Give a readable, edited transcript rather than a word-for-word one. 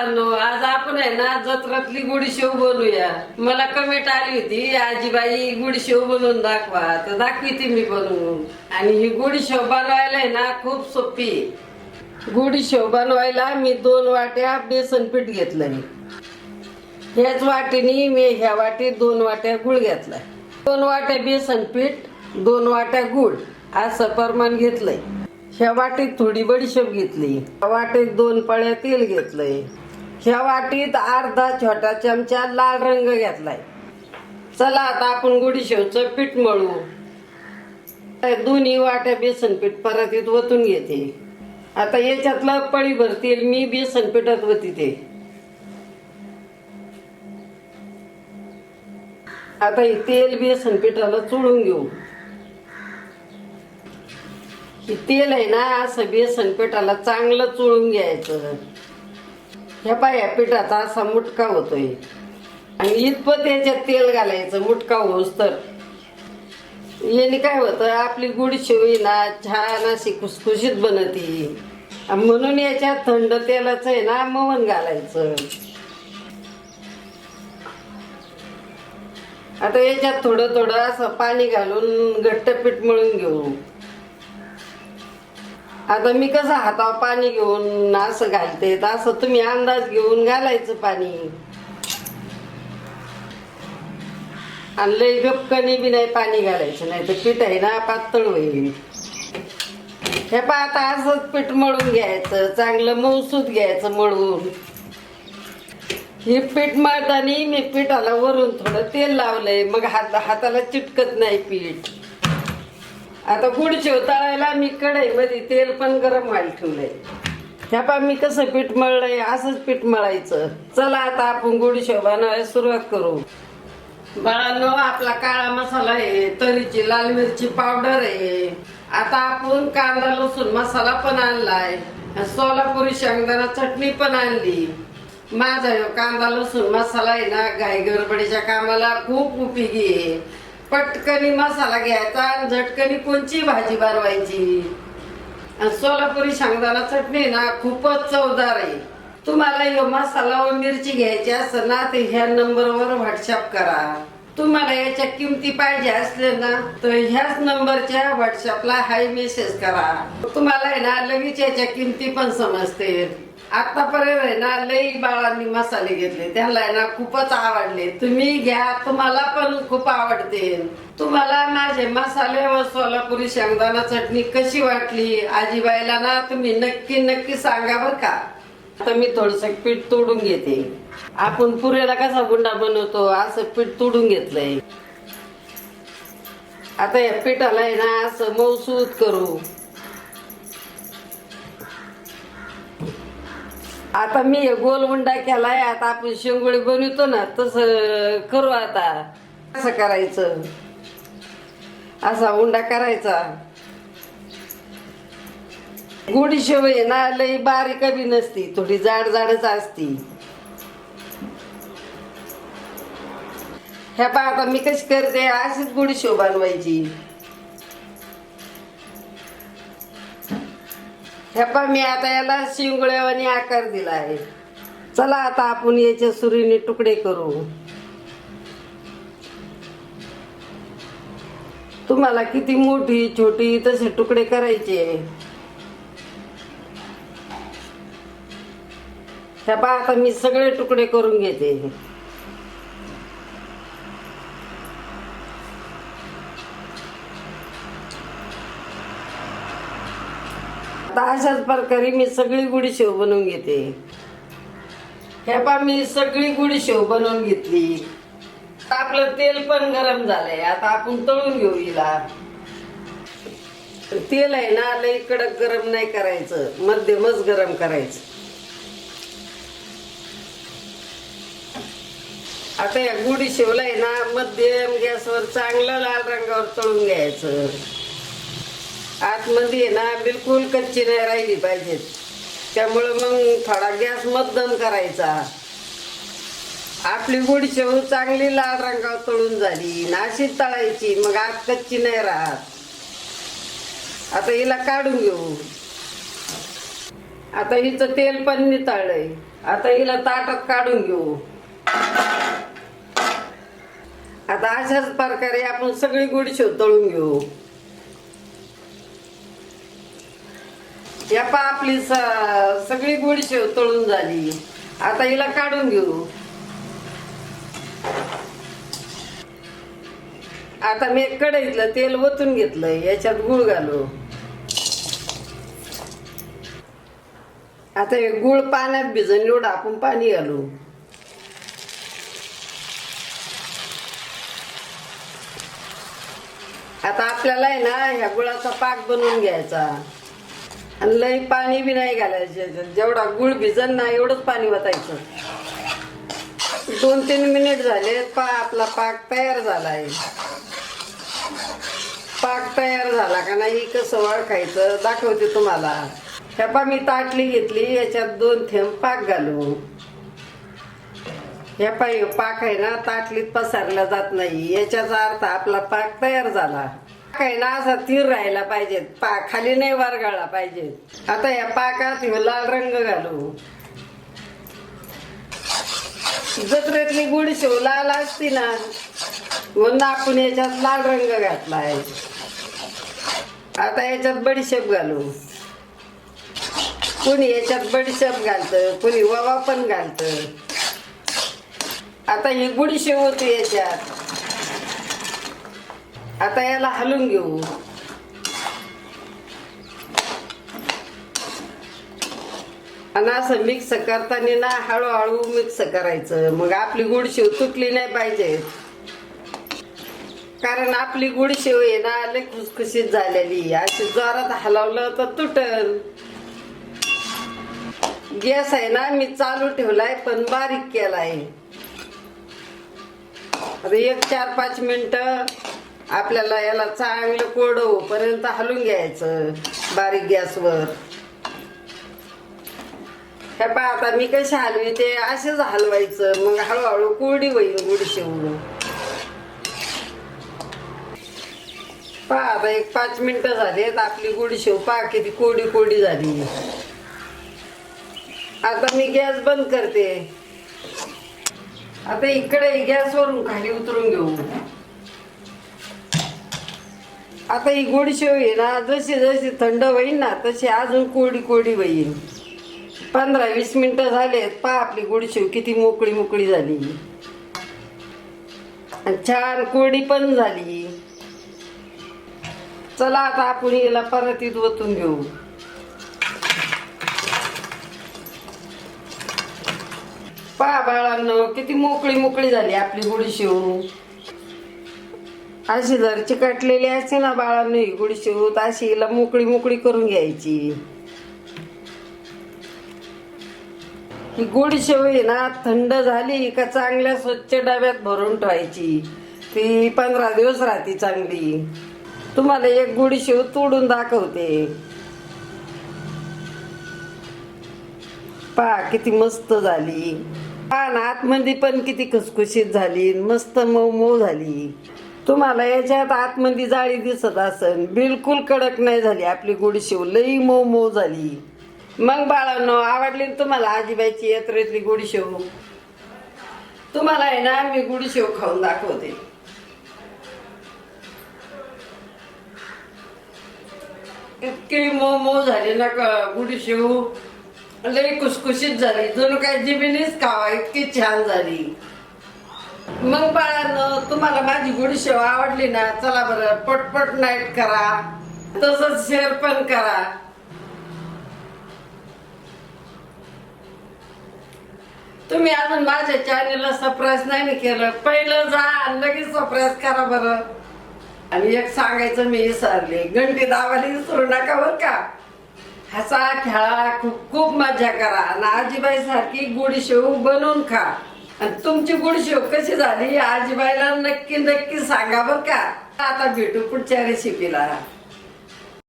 बाळांनो, आज आपण आहे ना जत्रातली गुडीशेव बनवूया. मला कमेंट आली होती, आजीबाई गुडीशेव बनवून दाखवा. तर दाखविते मी बनवून. आणि ही गुडीशेव बनवायला आहे ना खूप सोपी. गुडीशेव बनवायला मी 2 वाट्या बेसन पीठ घेतलंय. ह्याच वाटीने मी ह्या वाटीत 2 वाट्या गुळ घेतलाय. 2 वाट्या बेसन पीठ, 2 वाट्या गुळ असं प्रमाण घेतलंय. ह्या वाटीत थोडी बडीशेप घेतली. ह्या वाटीत 2 पळ्या तेल घेतलंय. ह्या वाटीत अर्धा छोटा चमचा लाल रंग घेतलाय. चला आता आपण गुडीशेवचं पीठ मळू. दोन्ही वाट्या बेसन पीठ परत ओतून घेते. आता याच्यातलं पळीभर तेल मी बेसन पीठात ओतते. आता हे तेल बेसन पिठाला चोळून घेऊ. हे तेल आहे ना असं बेसन पिठाला चांगलं चोळून घ्यायचं. ह्या पाया पिठाचा असा मुटका होतोय आणि इतपत याच्यात तेल घालायचं मुटका होऊस तर. याने काय होतं, आपली गुडीशेव ना छान अशी खुसखुशीत बनती. म्हणून याच्यात थंड तेलाचं आहे ना मोहन घालायचं. आता याच्यात थोडं थोडं असं पाणी घालून घट्ट पीठ मळून घेऊ. आता मी कसं हातावर पाणी घेऊन असं घालते, असं तुम्ही अंदाज घेऊन घालायचं पाणी. आणि लई गपकणी बी नाही पाणी घालायचं, नाही तर पीठ आहे ना पातळ होईल. हे पा आता असंच पीठ मळून घ्यायचं, चांगलं मऊसूत घ्यायचं मळून. हे पीठ मळताना मी पिठाला वरून थोडं तेल लावलंय, मग हाताला चिटकत नाही पीठ. आता गुडशेव तळायला मी कढईमध्ये तेल पण गरम व्हायला ठेवलंय. ह्या पा मी कसं पीठ मळलंय असंच पीठ मळायचं. चला आता आपण गुडशेव बनवायला सुरुवात करू. बाळांनो, आपला काळा मसाला आहे, तरीची लाल मिरची पावडर आहे. आता आपण कांदा लसूण मसाला पण आणलाय, सोलापुरी शेंगदाणा चटणी पण आणली. माझा कांदा लसूण मसाला आहे ना घाई गडबडीच्या कामाला खूप उपयोगी आहे. पटकनी मसाला घ्यायचा आणि झटकनी कोणची भाजी बनवायची. सोलापुरी शेंगदाणा चटणी ना खूपच चवदार आहे. तुम्हाला ह्यो मसाला व मिरची घ्यायची असेल ना तर ह्या नंबरवर व्हॉट्सअप करा. तुम्हाला याच्या किमती पाहिजे असले ना तर ह्याच नंबरच्या व्हॉट्सअपला हाय मेसेज करा. तुम्हाला आहे ना लगेच याच्या किमती पण समजते. आतापर्यंत आहे ना लई बाळांनी मसाले घेतले, त्यांना आहे ना खूपच आवडले. तुम्ही घ्या, तुम्हाला पण खूप आवडते. तुम्हाला माझे मसाले व सोलापुरी शेंगदाणा चटणी कशी वाटली आजीबाईला ना तुम्ही नक्की नक्की सांगा बर का. आता मी थोडस पीठ तोडून घेते. आपण पुऱ्याला कसा गुंडा बनवतो असं पीठ तोडून घेतलंय. आता या पिठाला आहे ना असं मऊसूत करू. आता मी गोल उंडा केलाय. आता आपण शेंगोळी बनवतो ना तसं करू. आता असं करायचं, असा उंडा करायचा. गुडीशेव आहे ना लई बारीक बी नसती, थोडी जाड जाडच असती. ह्या पा आता मी कशी करते अशीच गुडीशेव बनवायची. ह्या पा मी आता याला शिंगोळ्यावानी आकार दिला आहे. चला आता आपण याच्या सुरीने तुकडे करू. तुम्हाला किती मोठी छोटी तसे तुकडे करायचे. ह्या पा आता मी सगळे तुकडे करून घेते. आता अशाच प्रकारे मी सगळी गुडीशेव बनवून घेते. ह्या पा मी सगळी गुडीशेव बनवून घेतली. आपलं तेल पण गरम झालंय. आता आपण तळून घेऊ हिला. तेल आहे ना लई कडक गरम नाही करायचं, मध्यमच गरम करायचं. आता या गुडीशेवला आहे ना मध्यम गॅसवर चांगलं लाल रंगावर तळून घ्यायचं. आतमध्ये ना बिलकुल कच्ची नाही राहिली पाहिजेत. त्यामुळं मग थोडा गॅस मध्यम करायचा. आपली गुडीशेव चांगली लाल रंगावर तळून झाली ना अशी तळायची, मग आत कच्ची नाही राहत. आता हिला काढून घेऊ. आता हिचं तेल पण नितळलंय. आता हिला ताटात काढून घेऊ. आता अशाच प्रकारे आपण सगळी गुडशेव तळून घेऊ. या आपली सगळी गुडशेव तळून झाली. आता हिला काढून घेऊ. आता मी कढईतलं तेल ओतून घेतलंय. याच्यात गुळ घालू. आता हे गुळ पाण्यात भिजून एवढं आपण पाणी घालू. आता आपल्याला आहे ना ह्या गुळाचा पाक बनवून घ्यायचा. आणि लई पाणी बी नाही घालायचं. जेवढा गुळ भिजन ना एवढंच पाणी वतायचं. 2-3 मिनिट झाले. आपला पाक तयार झालाय. पाक तयार झाला का नाही कसं ओळखायचं दाखवते तुम्हाला. ह्या मी ताटली घेतली. याच्यात 2 थेंब पाक घालू. ह्या पाक आहे ना ताटलीत पसरला जात नाही. याच्याचा अर्थ आपला पाक तयार झाला. पाक आहे ना असा स्थिर राहायला पाहिजे. पाक खाली नाही वरगाळला पाहिजे. आता या पाकात लाल रंग घालू. जत्रेतली गुडशेव लाल असती ना म्हणून आपण याच्यात लाल रंग घातलाय. आता याच्यात बडीशेप घालू. कोणी याच्यात बडीशेप घालतं, कोणी ओवा पण घालतं. आता ही गुडशेव होती याच्यात. आता याला हलवून घेऊ. आणि असं मिक्स करताना ना हळूहळू मिक्स करायचं. मग आपली गुडशेव तुटली नाही पाहिजे. कारण आपली गुडशेव आहे ना लय खुसखुशीत झालेली. अशी जोरात हलवलं तर तुटल. गॅस आहे ना मी चालू ठेवलाय पण बारीक केलाय. आता 1-4-5 मिनिटं आपल्याला याला चांगलं कोरडं होईपर्यंत हलवून घ्यायचं बारीक गॅसवर. हे पहा आता मी कशी हलवी ते असेच हलवायचं. मग हळूहळू कोरडी होईल गुडशेव. पहा आता 1-5 मिनिटं झालेत. आपली गुडशेव पहा किती कोरडी कोरडी झाली. आता मी गॅस बंद करते. आता इकडे गॅसवरून खाली उतरून घेऊ. आता ही गुडशेव आहे ना जशी जशी थंड होईल ना तशी अजून कोरडी कोरडी होईल. 15-20 मिनिटं झालेत. पहा आपली गुडशेव किती मोकळी मोकळी झाली. छान कोरडी पण झाली. चला आता आपण याला परत ओतून घेऊ. पहा बाळांनो किती मोकळी मोकळी झाली आपली गुडशेव. अशी जर चिकटलेली असते ना बाळांनो ही गुडशेव तर अशी हिला मोकळी मोकळी करून घ्यायची. ही गुडशेव आहे ना थंड झाली का चांगल्या स्वच्छ डब्यात भरून ठेवायची. ती 15 दिवस राहते चांगली. तुम्हाला एक गुडशेव तोडून दाखवते. पहा किती मस्त झाली. पहा ना आतमध्ये पण किती खुसखुशीत झाली. मस्त मऊ मऊ झाली. तुम्हाला याच्यात आतमध्ये जाळी दिसत असेल. बिलकुल कडक नाही झाली आपली गुडशेव. लई मऊ मऊ झाली. मग बाळांनो आवडली तुम्हाला आजीबाईची यात्रेतली गुडशेव. तुम्हाला आहे ना मी गुडशेव खाऊन दाखवते. इतकी मऊ मऊ झाली ना गुडशेव. लई खुसखुशीत झाली. जणू काय जिबीनीच खावा इतकी छान झाली. मग बाळांनो तुम्हाला माझी गुडशेव आवडली ना चला बरं पटपट नाईट करा. तसंच शेअर पण करा. तुम्ही अजून माझ्या चॅनेलला सबस्क्राईब नाही केलं पहिलं जा लगेच सबस्क्राईब करा बरं. आणि एक सांगायचं मी विसरले. घंटी दाबायला विसरू नका बरं का. हसा खेळा खूप खूप मजा करा. आणि आजीबाई सारखी गुडशेव बनवून खा. आणि तुमची गुडशेव कशी झाली आजीबाईला नक्की नक्की सांगा बरं का. आता भेटू पुढच्या रेसिपीला.